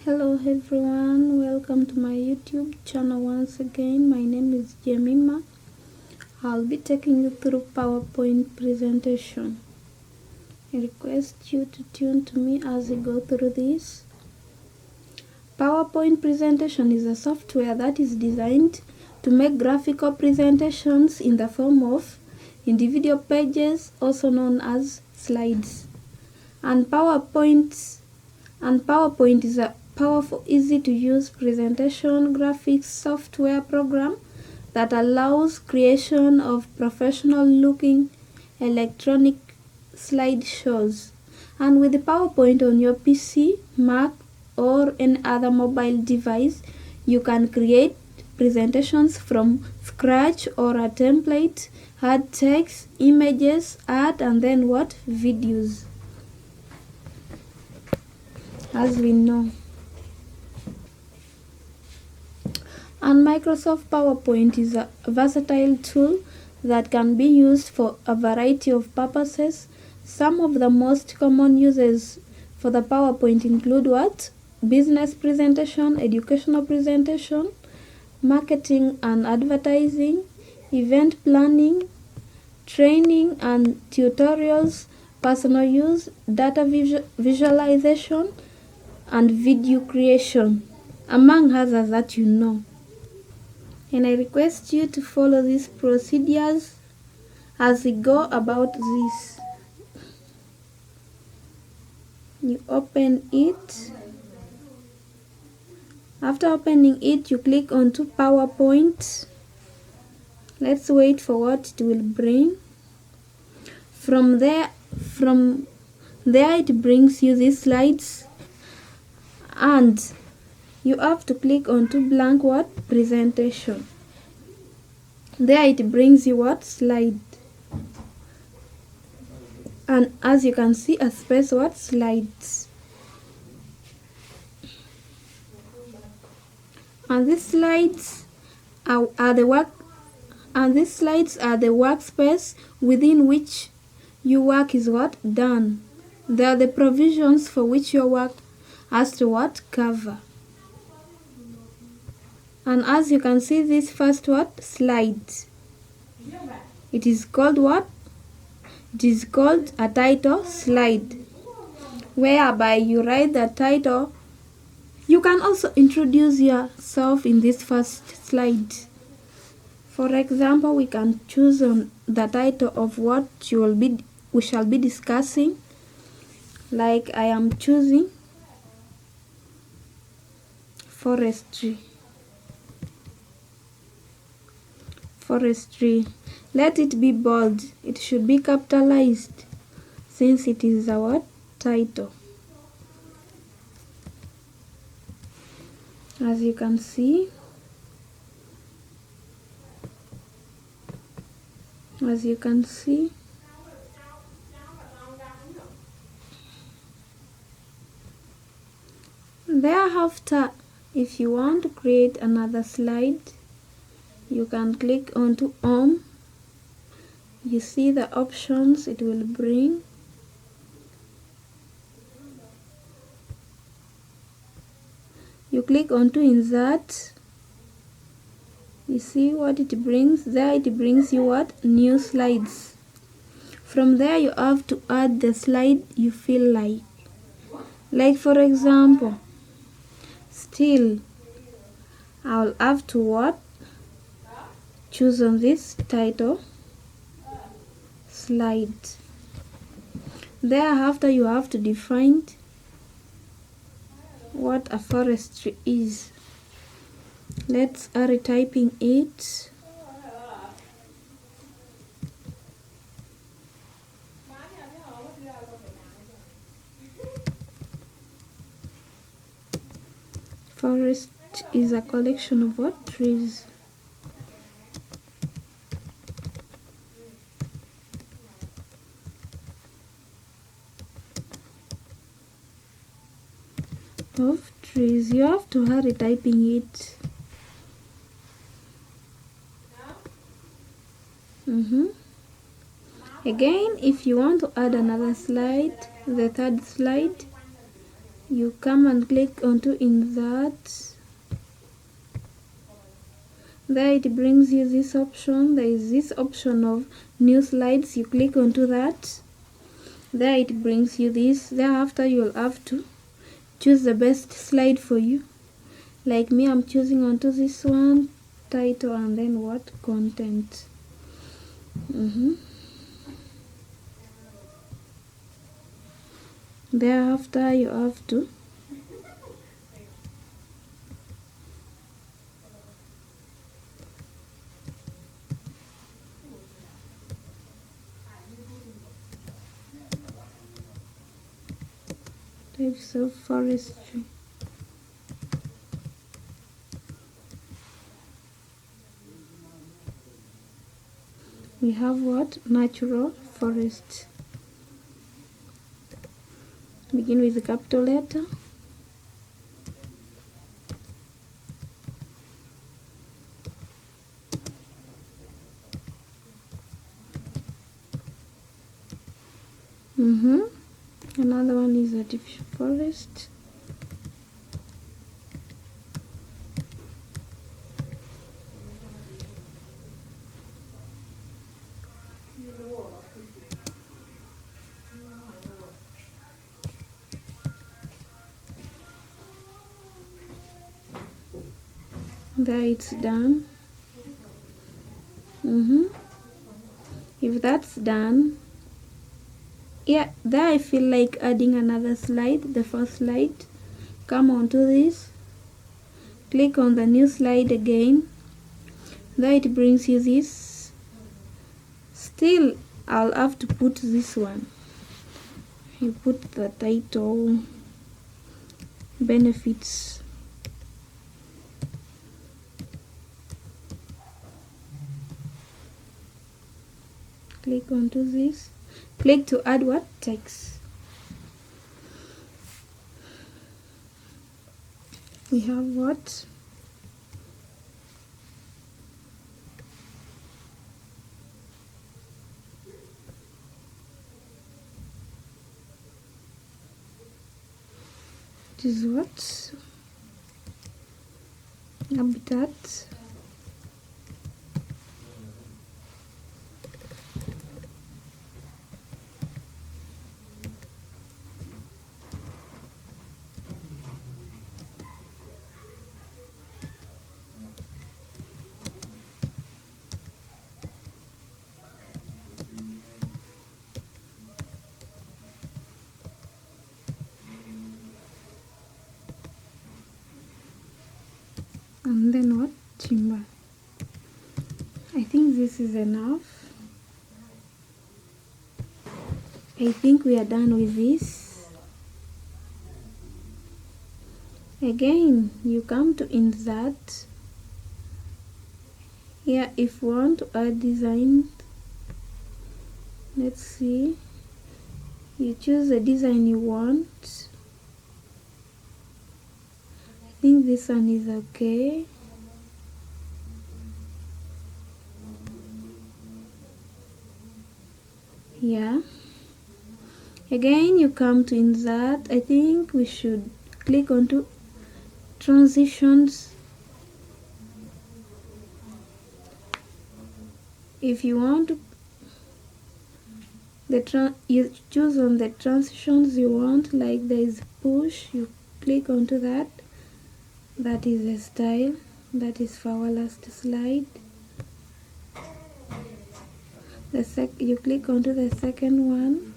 Hello everyone, welcome to my YouTube channel once again. My name is Jemima. I'll be taking you through PowerPoint presentation. I request you to tune to me as we go through this. PowerPoint presentation is a software that is designed to make graphical presentations in the form of individual pages, also known as slides. And PowerPoint is a powerful, easy to use presentation graphics software program that allows creation of professional looking electronic slideshows. And with the PowerPoint on your PC, Mac, or any other mobile device, you can create presentations from scratch or a template, add text, images, art, and then videos, as we know. And Microsoft PowerPoint is a versatile tool that can be used for a variety of purposes. Some of the most common uses for the PowerPoint include business presentation, educational presentation, marketing and advertising, event planning, training and tutorials, personal use, data visualization, and video creation, among others that you know. And I request you to follow these procedures as we go about this. You open it. After opening it, you click onto PowerPoint. Let's wait for what it will bring. From there it brings you these slides, and you have to click onto blank presentation. There it brings you slide, and as you can see, a space slides. And these slides are the workspace within which your work is done. They are the provisions for which your work has to cover. And as you can see, this first slide, it is called It is called a title slide, whereby you write the title. You can also introduce yourself in this first slide. For example, we can choose on the title of what we shall be discussing. Like I am choosing forestry. Let it be bold. It should be capitalized since it is our title. As you can see, thereafter, if you want to create another slide, you can click onto Home. You see the options it will bring. You click onto Insert. You see what it brings. There it brings you new slides. From there you have to add the slide you feel like. Like for example, still I'll have to choose on this title slide. Thereafter you have to define what a forestry is. Let's retyping it. Forest is a collection of trees. You have to hurry typing it. Again, if you want to add another slide, the third slide, you come and click onto insert. There it brings you this option. There is this option of new slides. You click onto that. There it brings you this. Thereafter you'll have to choose the best slide for you. Like me, I'm choosing onto this one, title, and then what? Content. Thereafter you have to types of forestry. We have what? Natural forest. Begin with a capital letter. Another one is artificial forest. There it's done. If that's done, yeah, there I feel like adding another slide, the first slide. Come onto this, click on the new slide again. There it brings you this. Still, I'll have to put this one. You put the title, benefits. Click onto this. Click to add what? Text. We have what? It is what? Habitat. And then what? Timber. I think this is enough. I think we are done with this. Again, you come to insert. Here, if you want to add design, let's see. You choose the design you want. I think this one is okay. Yeah. Again, you come to insert. I think we should click onto transitions. If you want to, you choose on the transitions you want. Like there is push, you click onto that. That is the style. That is for our last slide. You click onto the second one.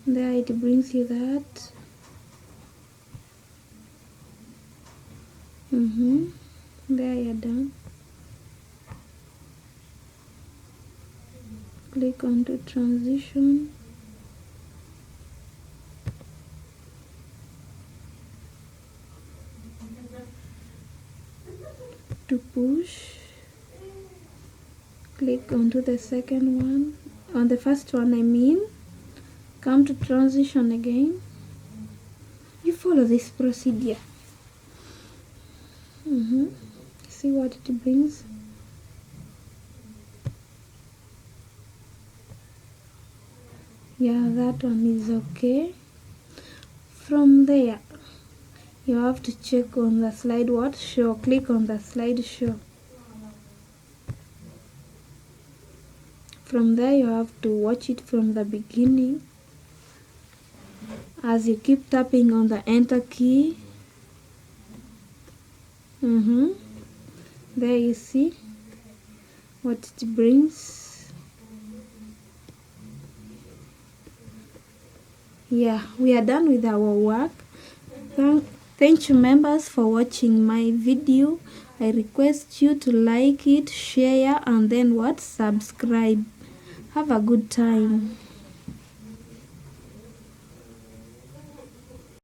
There it brings you that. There you're done. Click onto transition. To push, click onto the second one. On the first one, I mean, come to transition again. You follow this procedure. See what it brings. Yeah, that one is okay. From there, you have to check on the slide what show. Click on the slide show. From there, you have to watch it from the beginning as you keep tapping on the enter key. There you see what it brings. Yeah, we are done with our work. Thank you members for watching my video. I request you to like it, share, and then subscribe. Have a good time.